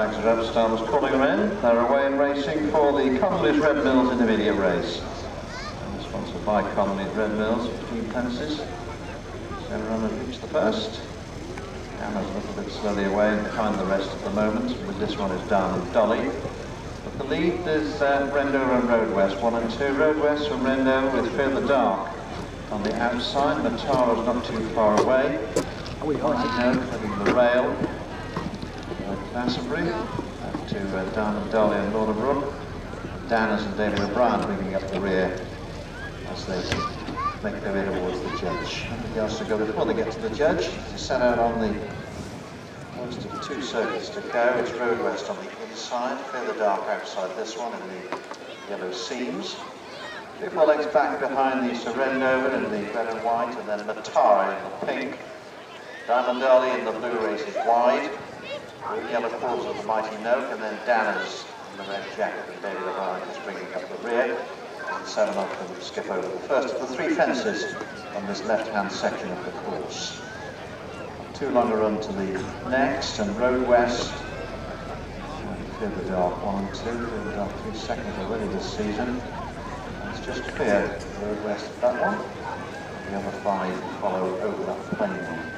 flags are up, Star was calling them in. They're away and racing for the Connolly's Red Mills Intermediate Race. And sponsored by Connolly's Red Mills, 15 pences. 7 runners reach the first. Anna's a little bit slowly away behind the rest at the moment. With this one is Diamond Dolly. But the lead is Rendover and Road West, 1 and 2. Road West from Rendover with Fear the Dark on the outside. Matara's not too far away. Heading the rail. Glastonbury to Diamond Dolly and Lorna Brook. Danners and David O'Brien bringing up the rear as they make their way towards the judge. Nothing else to go before they get to the judge. They set out on the most of 2 circuits to go. It's Road West on the inside, Fear the Dark outside this one in the yellow seams. 3-4 legs back behind the Rendover in the red and white, and then Matara in the pink. Diamond Dolly in the blue races wide. The yellow quarters of the Mighty Noak, and then Danners in the red jacket and David O'Brien is bringing up the rear. And 7 of them skip over the first of the 3 fences on this left-hand section of the course. 2 longer run to the next, and Road West. And Fear the Dark 1 and 2. Fear the Dark 3 seconds already this season. And it's just clear Road West at that one. The other 5 follow over that plain one.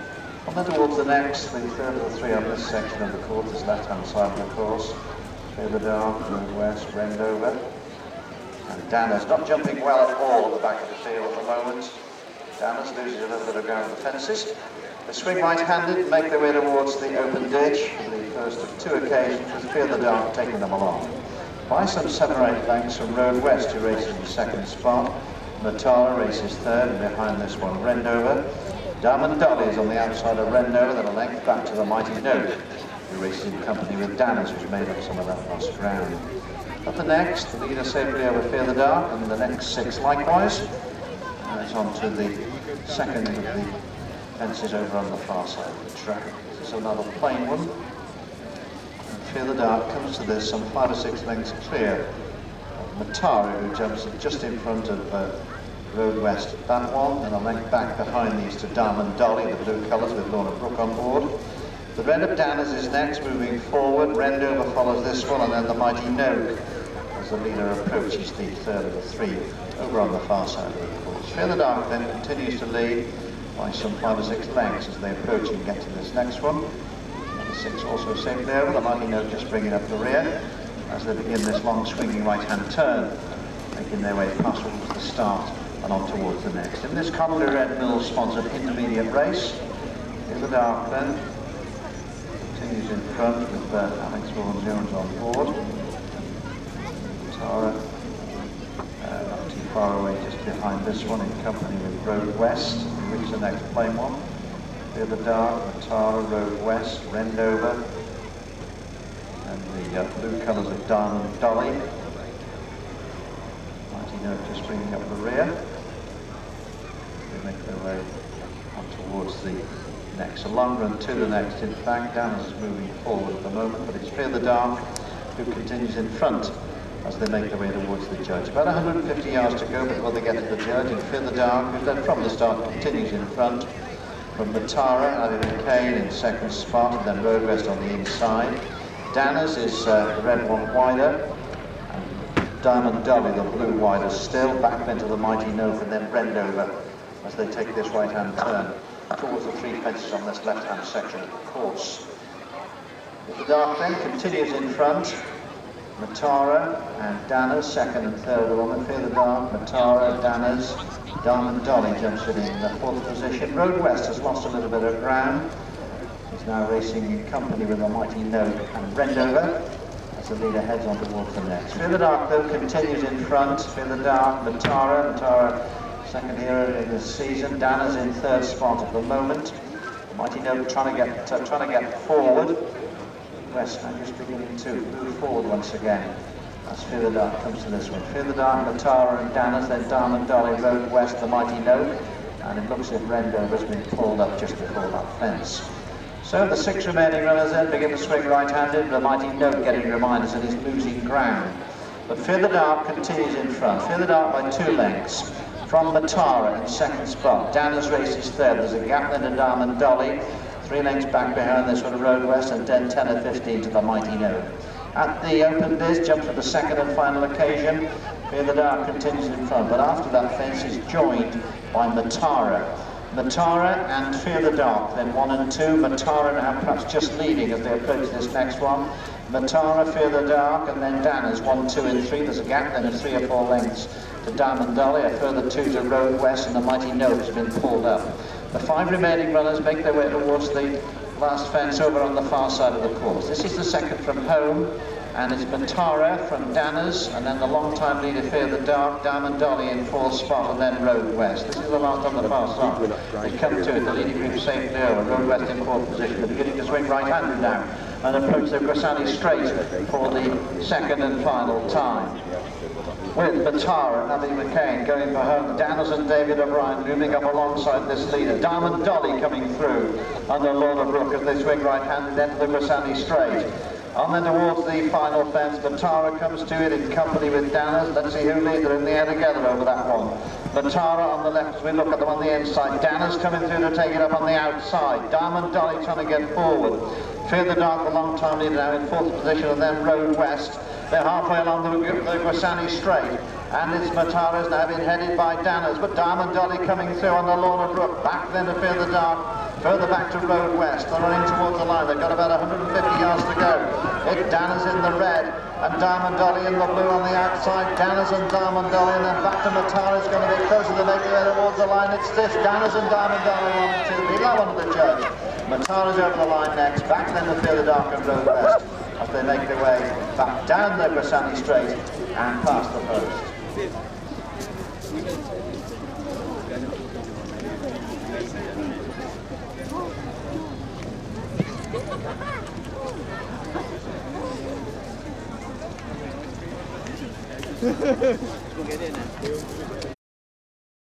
And then towards the next, the third of the 3 on this section of the course, this left-hand side of the course. Fear the Dark, Road West, Rendover. And Danners not jumping well at all at the back of the field at the moment. Danners loses a little bit of ground on the fences. They swing right-handed and make their way towards the open ditch for the first of 2 occasions, with Fear the Dark taking them along. By some 7 or 8 lengths from Road West, who races in the 2nd spot. Matara races 3rd, and behind this one, Rendover. Diamond Dolly is on the outside of Rendover, then a length back to the Mighty Noak, who races in company with Danners, who's made up some of that lost ground. Up the next, the leader safely over Fear the Dark, and the next 6 likewise. And it's on to the second of the fences over on the far side of the track. This is another plain one. And Fear the Dark comes to this some 5 or 6 lengths clear of Matara, who jumps just in front of Road West at that one, and a length back behind these to Diamond Dolly, the blue colours with Lorna Brook on board. The red of Danners is next, moving forward. Rendover follows this one, and then the Mighty Noak as the leader approaches the 3rd of the 3 over on the far side of the course. Fear the Dark then continues to lead by some 5 or 6 lengths as they approach and get to this next one. And the 6 also safely over, the Mighty Noak just bringing up the rear as they begin this long swinging right-hand turn, making their way past towards the start and on towards the next. In this Connolly Red Mills sponsored intermediate race, Fear the Dark then continues in front with Alex Vaughan-Jones on board. Tara not too far away just behind this one in company with Road West. We reach the next plain one. Fear the Dark, Tara, Road West, Rendover, and the blue colours of Diamond Dolly. Mighty Noak just bringing up the rear. They make their way on towards the next. A long run to the next, in fact. Danners is moving forward at the moment, but it's Fear the Dark who continues in front as they make their way towards the judge. About 150 yards to go before they get to the judge, and Fear the Dark, who then from the start continues in front. From Matara, Alan Kane in 2nd spot, and then Road West on the inside. Danners is the red one wider. Diamond Dolly, the blue wider still, back then to the Mighty Noak, and then Rendover as they take this right-hand turn towards the 3 fences on this left-hand section of the course. The Dark then continues in front. Matara and Danners, 2nd and 3rd along. Fear the Dark, Matara, Danners, Diamond Dolly jumps in the 4th position. Road West has lost a little bit of ground. He's now racing in company with the Mighty Noak and Rendover as the leader heads on towards the next. Fear the Dark though continues in front. Fear the Dark, Matara 2nd here in this season. Danners in 3rd spot at the moment. The Mighty Noak trying to get forward. West now just beginning to move forward once again as Fear the Dark comes to this one. Fear the Dark, Matara and Danners, then Diamond Dolly, Road West, the Mighty Noak, and it looks as if Rendover has been pulled up just before that fence. So the 6 remaining runners then begin to swing right-handed, the Mighty Noak getting reminders that he's losing ground. But Fear the Dark continues in front. Fear the Dark by 2 lengths. From Matara in 2nd spot. Danners races 3rd. There's a gap then to Diamond Dolly. 3 lengths back behind this one, Road West, and dead 10 or 15 to the Mighty No. At the open biz, jumps for the second and final occasion. Fear the Dark continues in front, but after that fence is joined by Matara. Matara and Fear the Dark, then 1 and 2. Matara now perhaps just leading as they approach this next one. Matara, Fear the Dark, and then Danners 1, 2 and 3. There's a gap then of 3 or 4 lengths to Diamond Dolly, a further 2 to Road West, and the Mighty No has been pulled up. The 5 remaining runners make their way towards the last fence over on the far side of the course. This is the second from home, and it's Matara from Danners, and then the long-time leader Fear the Dark, Diamond Dolly in 4th spot, and then Road West. This is the last on the far side. They come to it, the leading group safely over, Road West in 4th position. They're beginning to swing right-handed now and approach the Grassani Straight for the second and final time. With Matara and Abby McCain going for home, Danners and David O'Brien moving up alongside this leader. Diamond Dolly coming through under Lorna Brook as they swing right-handed into the Grassani Straight. On then towards the final fence, Matara comes to it in company with Danners. Let's see who leads. They're in the air together over that one. Matara on the left as we look at them on the inside. Danners coming through to take it up on the outside. Diamond Dolly trying to get forward. Fear the Dark, the long-time leader now in 4th position, and then Road West. They're halfway along the Grassani Straight, and it's Matara's now been headed by Danners, but Diamond Dolly coming through on the Lorna Brook. Back then to Fear the Dark, further back to Road West. They're running towards the line. They've got about 150 yards to go. It's Danners in the red and Diamond Dolly in the blue on the outside. Danners and Diamond Dolly, and then back to Matara's going to be closer to make their way towards the line. It's this, Danners and Diamond Dolly 1 and 2. Below under the judge. Matara's over the line next. Back then to Fear the Dark and Road West as they make their way back down the Grassani Straight and past the post. We'll get in there.